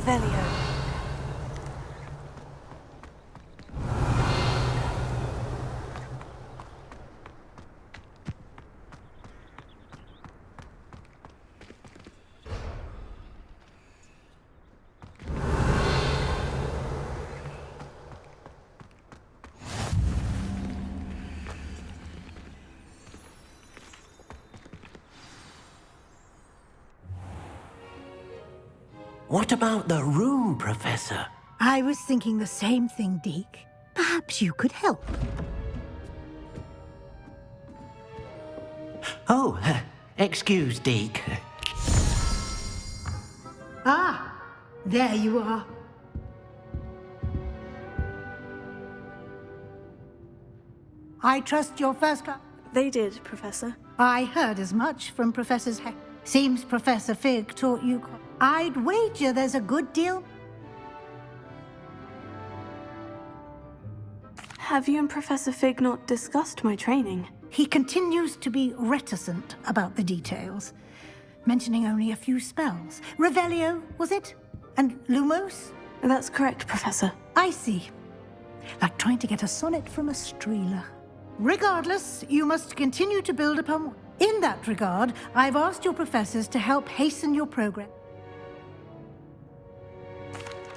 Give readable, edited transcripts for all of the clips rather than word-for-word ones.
Revelio. What about the room, Professor? I was thinking the same thing, Deke. Perhaps you could help. Oh, excuse, Deke. Ah, there you are. I trust your first class. They did, Professor. I heard as much from Professors Heck. Seems Professor Fig taught you. I'd wager there's a good deal. Have you and Professor Fig not discussed my training? He continues to be reticent about the details, mentioning only a few spells. Revelio, was it? And Lumos? That's correct, Professor. I see. Like trying to get a sonnet from a streeler. Regardless, you must continue to build upon. In that regard, I've asked your professors to help hasten your progress.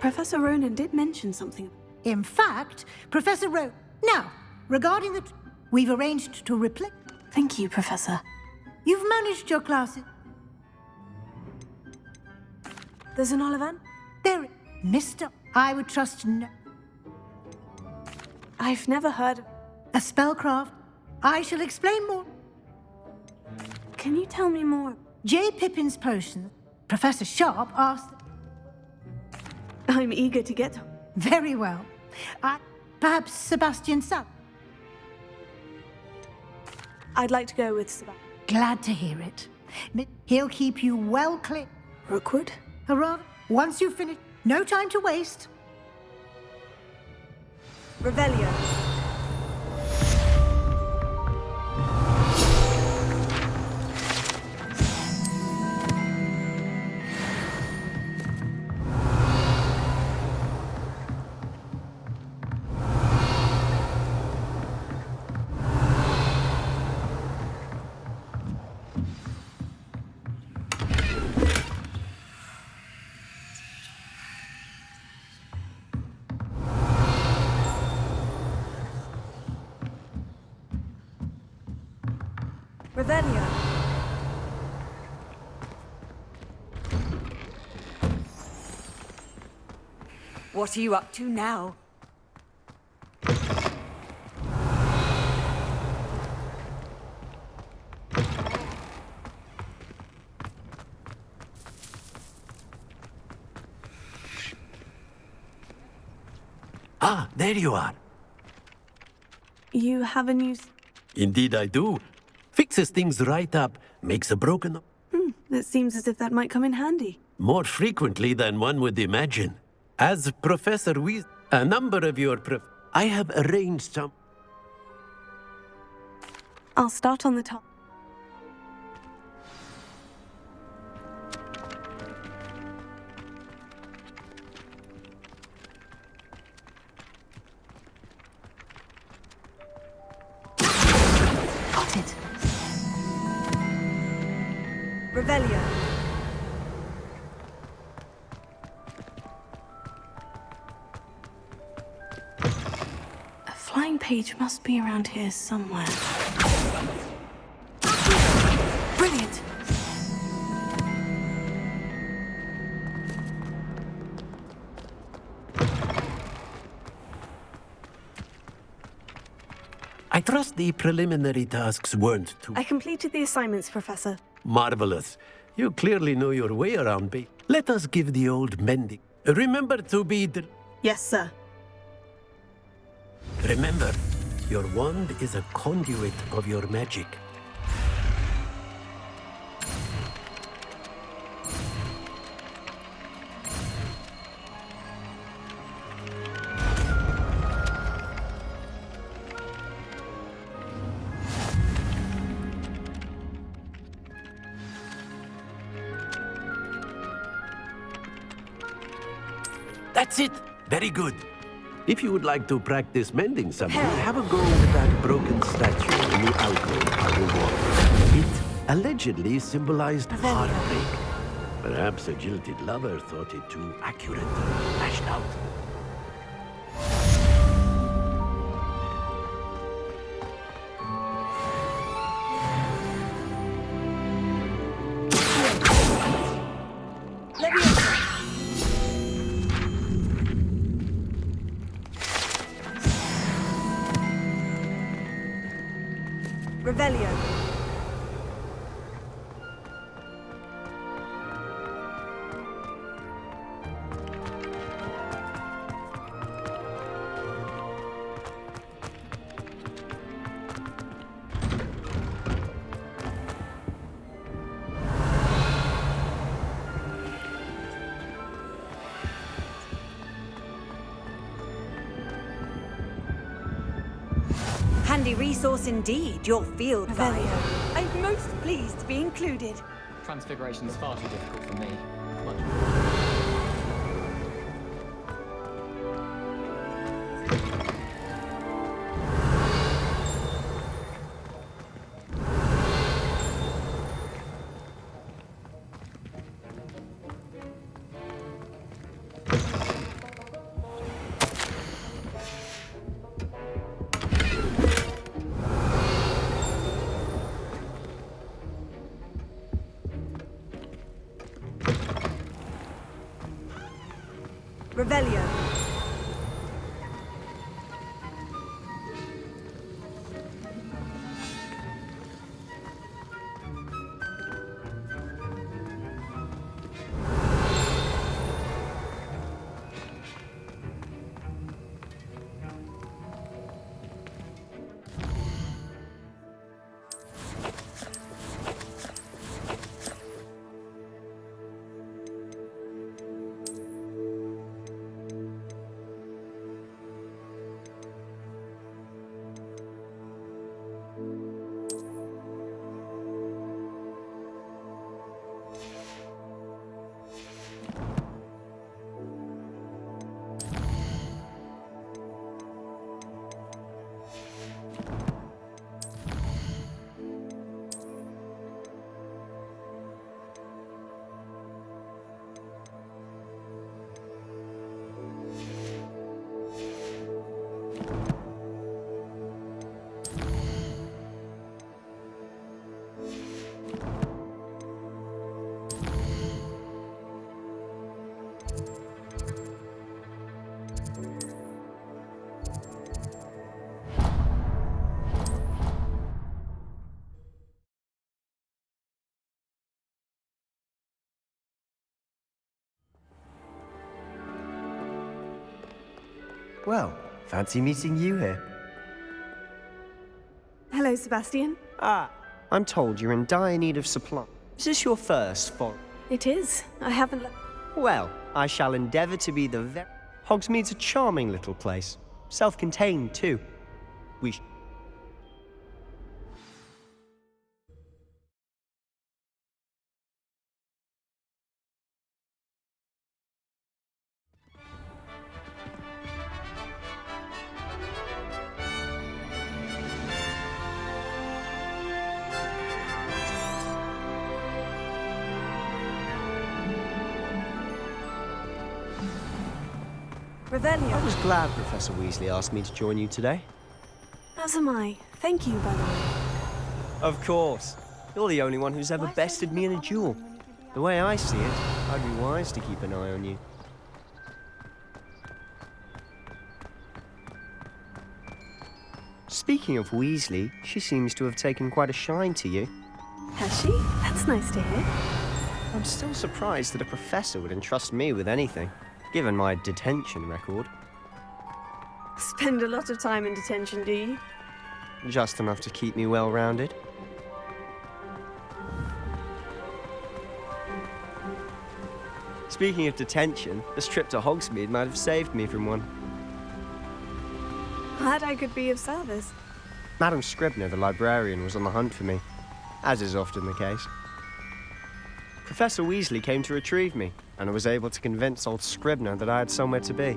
Professor Ronan did mention something. In fact, Professor Now, regarding the... We've arranged to replace... Thank you, Professor. You've managed your classes. There's an Ollivan? There... Mr. I would trust no... I've never heard of... A spellcraft. I shall explain more. Can you tell me more? J. Pippin's potion. Professor Sharp asked... I'm eager to get... Very well. Perhaps Sebastian Sun. I'd like to go with Sebastian. Glad to hear it. He'll keep you well clear. Rookwood? Hurrah. Once you've finished, no time to waste. Revelio. Revelio. What are you up to now? Ah, there you are. You have a new... Indeed I do. Fixes things right up, makes a broken... It seems as if that might come in handy. More frequently than one would imagine. As Professor Weas... A number of your I have arranged some... I'll start on the top. Got it. Revelio. A flying page must be around here somewhere. Brilliant! I trust the preliminary tasks weren't too... I completed the assignments, Professor. Marvelous. You clearly know your way around, babe. Let us give the old mending. Remember to be... Yes, sir. Remember, your wand is a conduit of your magic. That's it. Very good. If you would like to practice mending something, have a go with that broken statue in the alcove by the wall. It allegedly symbolized heartbreak. Perhaps a jilted lover thought it too accurate, lashed out. Revelio. Handy resource indeed, your field guide. I'm most pleased to be included. Transfiguration is far too difficult for me. Much Revelio. Well, fancy meeting you here. Hello, Sebastian. I'm told you're in dire need of supply. Is this your first foray? It is. I haven't. Well, I shall endeavour to be the Hogsmeade's a charming little place. Self-contained, too. Revelio. I was glad Professor Weasley asked me to join you today. As am I. Thank you, by the way. Of course. You're the only one who's ever bested me in a duel. The way I see it, I'd be wise to keep an eye on you. Speaking of Weasley, she seems to have taken quite a shine to you. Has she? That's nice to hear. I'm still surprised that a professor would entrust me with anything, given my detention record. Spend a lot of time in detention, do you? Just enough to keep me well-rounded. Speaking of detention, this trip to Hogsmeade might have saved me from one. Glad I could be of service. Madam Scribner, the librarian, was on the hunt for me, as is often the case. Professor Weasley came to retrieve me, and I was able to convince old Scribner that I had somewhere to be.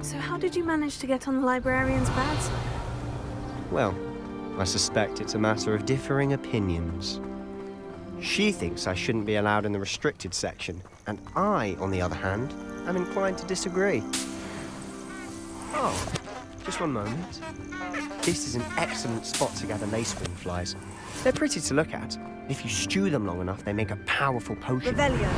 So how did you manage to get on the librarian's bad side? Well, I suspect it's a matter of differing opinions. She thinks I shouldn't be allowed in the restricted section, and I, on the other hand, am inclined to disagree. Oh, just one moment. This is an excellent spot to gather lacewing flies. They're pretty to look at. If you stew them long enough, they make a powerful potion. Revelio.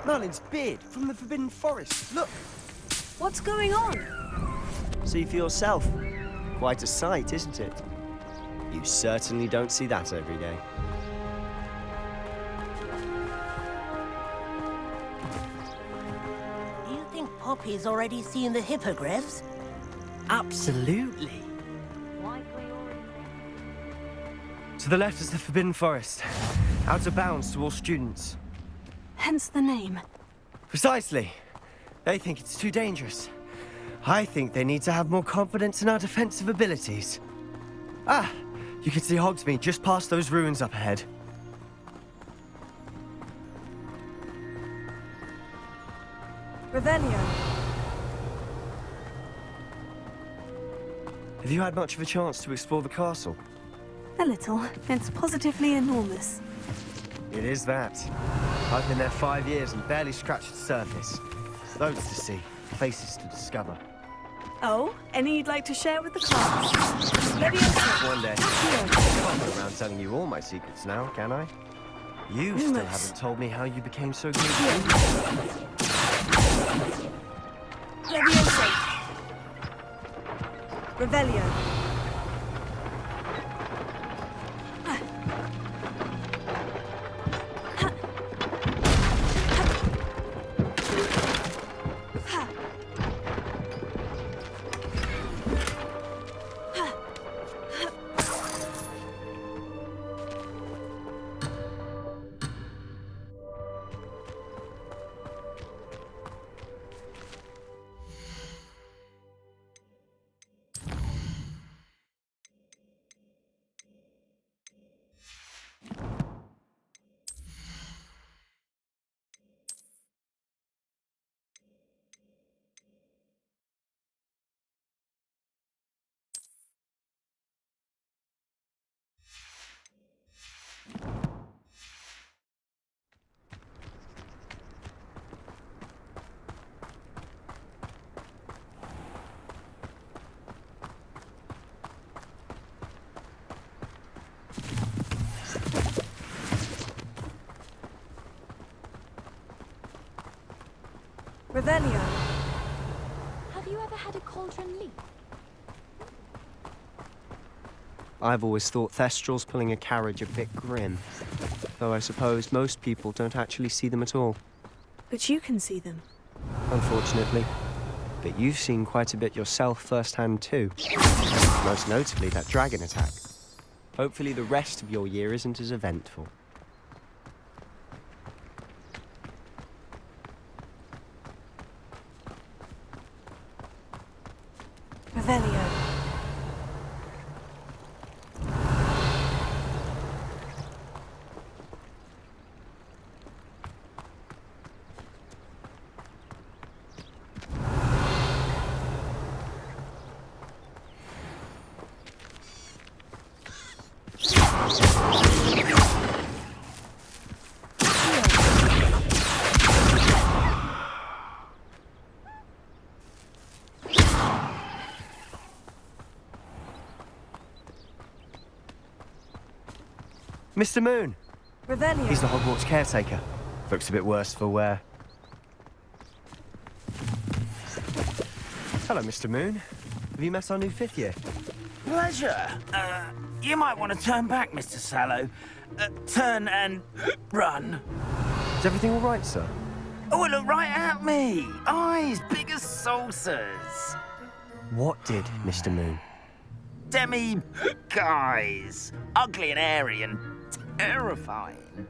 Merlin's beard from the Forbidden Forest. Look! What's going on? See for yourself. Quite a sight, isn't it? You certainly don't see that every day. Do you think Poppy's already seen the hippogriffs? Absolutely. To the left is the Forbidden Forest. Out of bounds to all students. Hence the name. Precisely. They think it's too dangerous. I think they need to have more confidence in our defensive abilities. Ah, you can see Hogsmeade just past those ruins up ahead. Revelio. Have you had much of a chance to explore the castle? A little. It's positively enormous. It is that. I've been there 5 years and barely scratched the surface. Loads to see, places to discover. Oh, any you'd like to share with the class? Leviosa. One day. I can't go around telling you all my secrets now, can I? You still Lumos. haven't told me how you became so good. Leviosa. Revelio. Revelio. Have you ever had a cauldron leap? I've always thought Thestrals pulling a carriage a bit grim. Though I suppose most people don't actually see them at all. But you can see them. Unfortunately. But you've seen quite a bit yourself firsthand too. Most notably that dragon attack. Hopefully the rest of your year isn't as eventful. Revelio. Mr. Moon! Revelio. He's the Hogwarts caretaker. Looks a bit worse for wear. Hello, Mr. Moon. Have you met our new 5th year? Pleasure. You might want to turn back, Mr. Sallow. Turn and run. Is everything all right, sir? Oh, look right at me. Eyes big as saucers. What did, Mr. Moon? Guys. Ugly and airy and terrifying.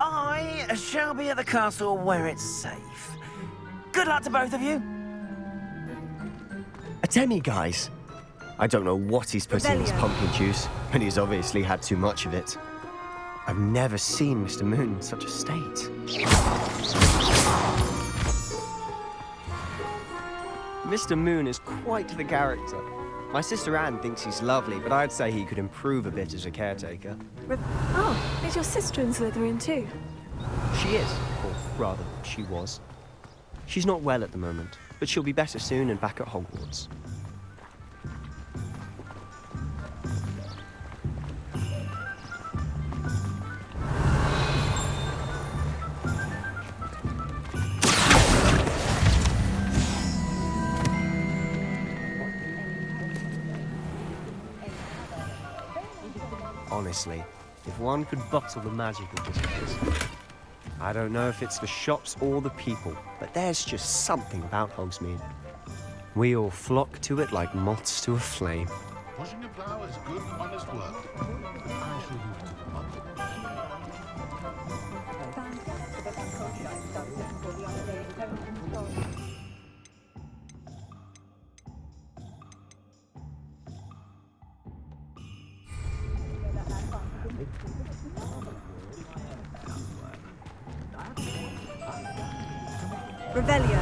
I shall be at the castle where it's safe. Good luck to both of you. A demi-guise? I don't know what he's put in his pumpkin juice, but he's obviously had too much of it. I've never seen Mr. Moon in such a state. Mr. Moon is quite the character. My sister Anne thinks he's lovely, but I'd say he could improve a bit as a caretaker. Oh, is your sister in Slytherin too? She is, or rather, she was. She's not well at the moment, but she'll be better soon and back at Hogwarts. Honestly, if one could bottle the magic of this place. I don't know if it's the shops or the people, but there's just something about Hogsmeade. We all flock to it like moths to a flame. Pushing a plow is good, honest work. I shall move to the mud. Revelio.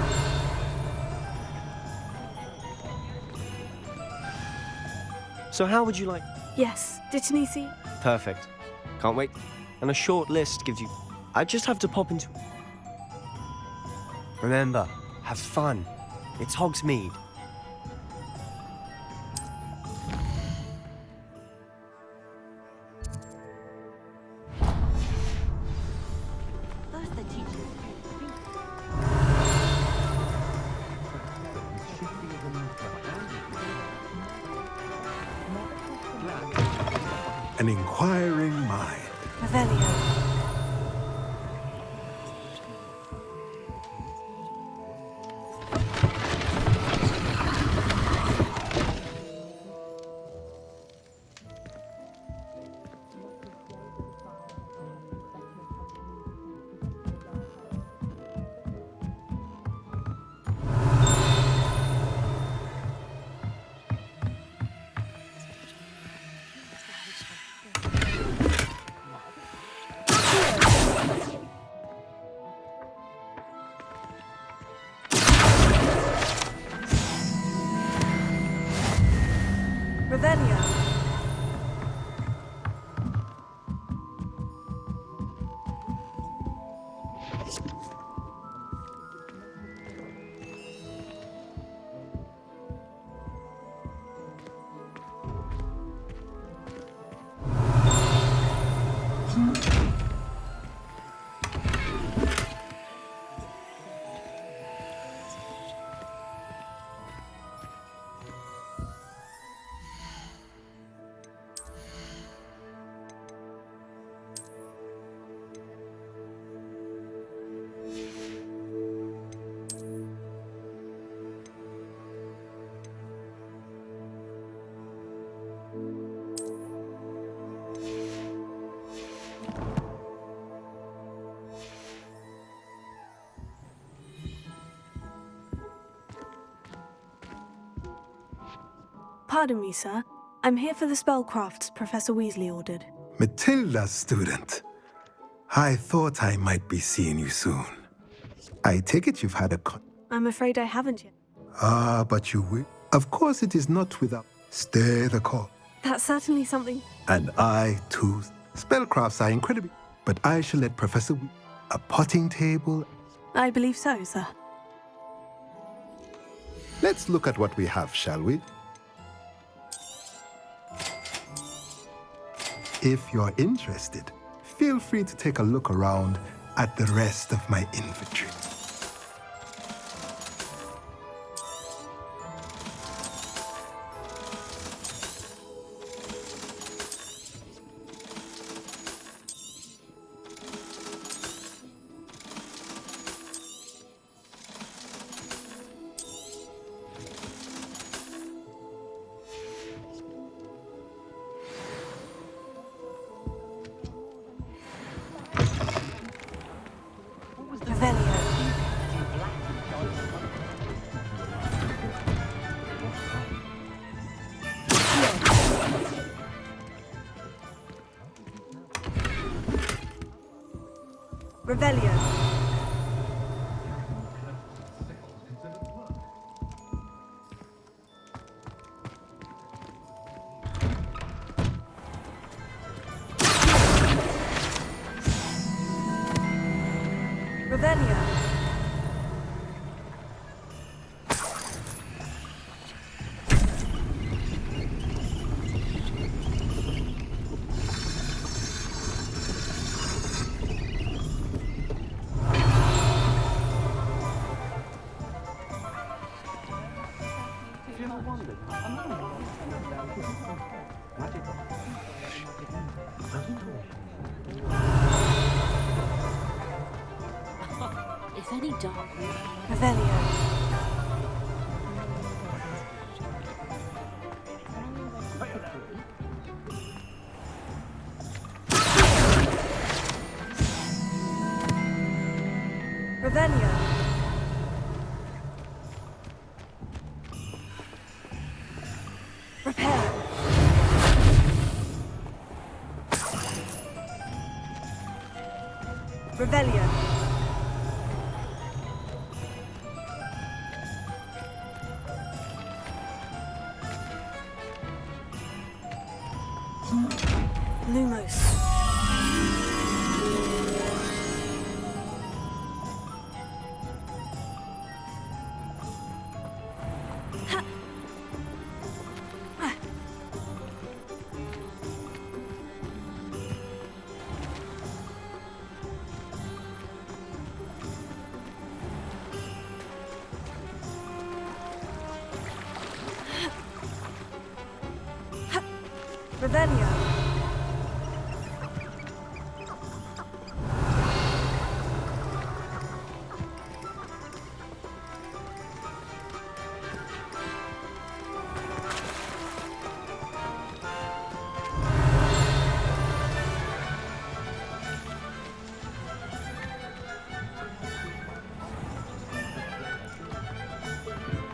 So how would you like... Yes. Did Tanisi? Perfect. Can't wait. And a short list gives you... I just have to pop into... Remember, have fun. It's Hogsmeade. An inquiring mind. Revelio. Revelio. Pardon me, sir. I'm here for the spellcrafts Professor Weasley ordered. Matilda's student. I thought I might be seeing you soon. I take it you've had a I'm afraid I haven't yet. Ah, but you will. Of course it is not without. Stay the course. That's certainly something. And I, too. Spellcrafts are incredible. But I shall let Professor a potting table. I believe so, sir. Let's look at what we have, shall we? If you're interested, feel free to take a look around at the rest of my inventory. Revelio. Revelio. If any dark Revelio. Revelio. Prepare. Revelio. Lumos. Revelio.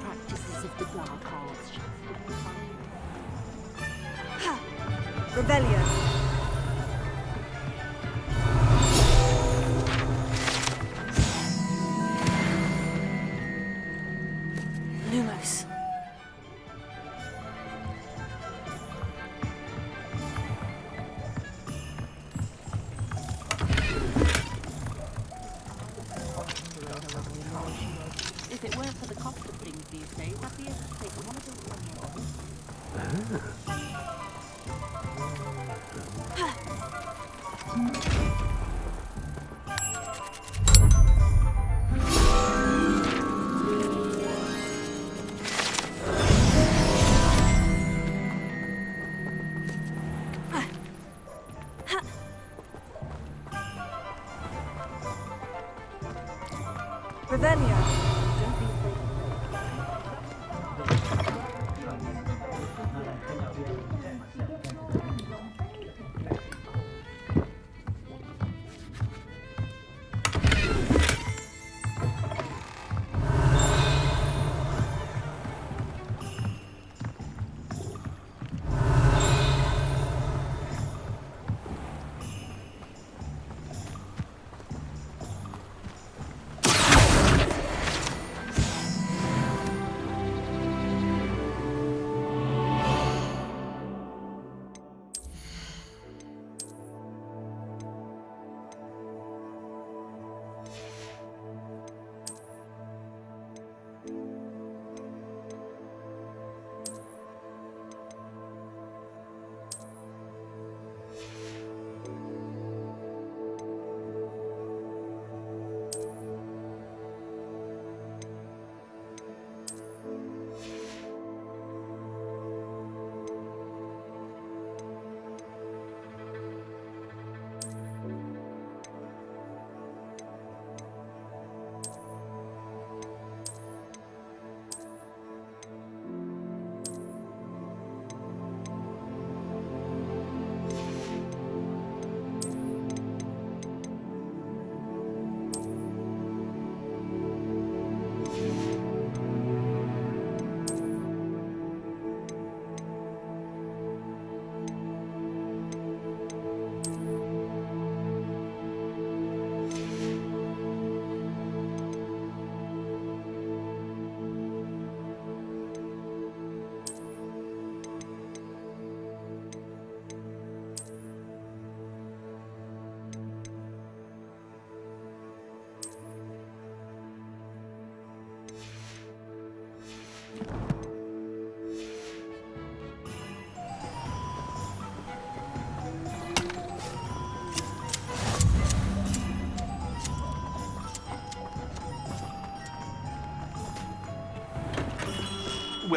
practices of the dark arts shall Revelio. Lumos. If it weren't for the cost of things these days, I'd be able to take one of those. Revelio.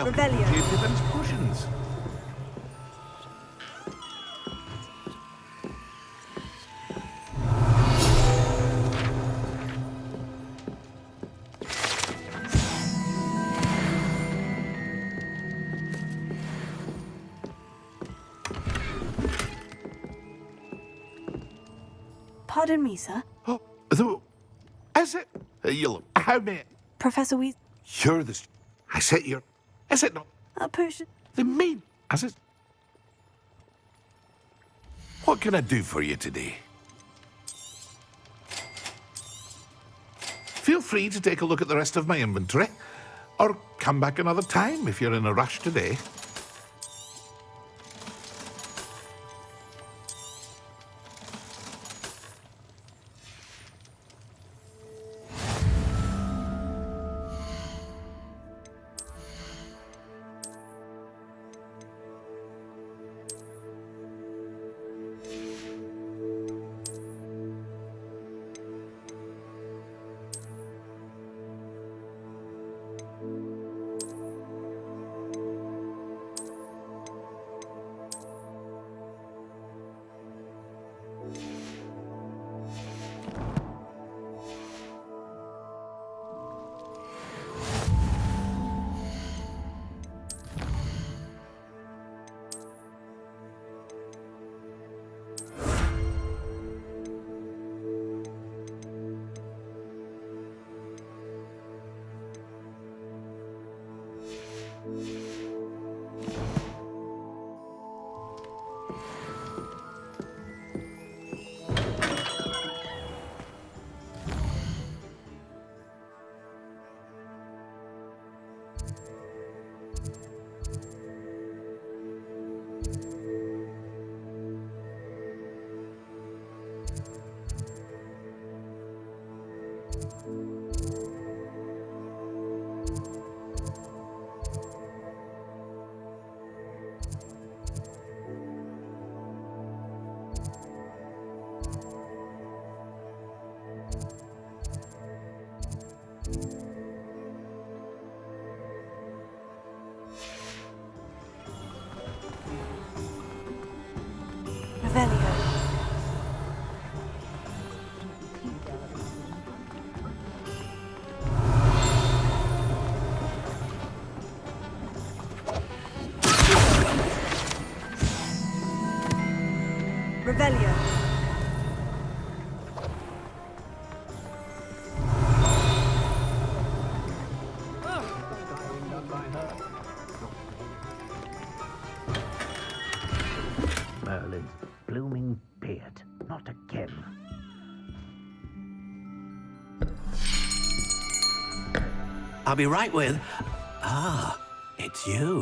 welcome to Revelio. James Evans Potions. Pardon me, sir. Oh, so, is it? You'll how many? Professor Weas... You're the... I said you're... Is it not? A potion. The main... Is it? What can I do for you today? Feel free to take a look at the rest of my inventory, or come back another time if you're in a rush today. Revelio. Revelio. Merlin's blooming beard. Not again. I'll be right with... Ah, it's you.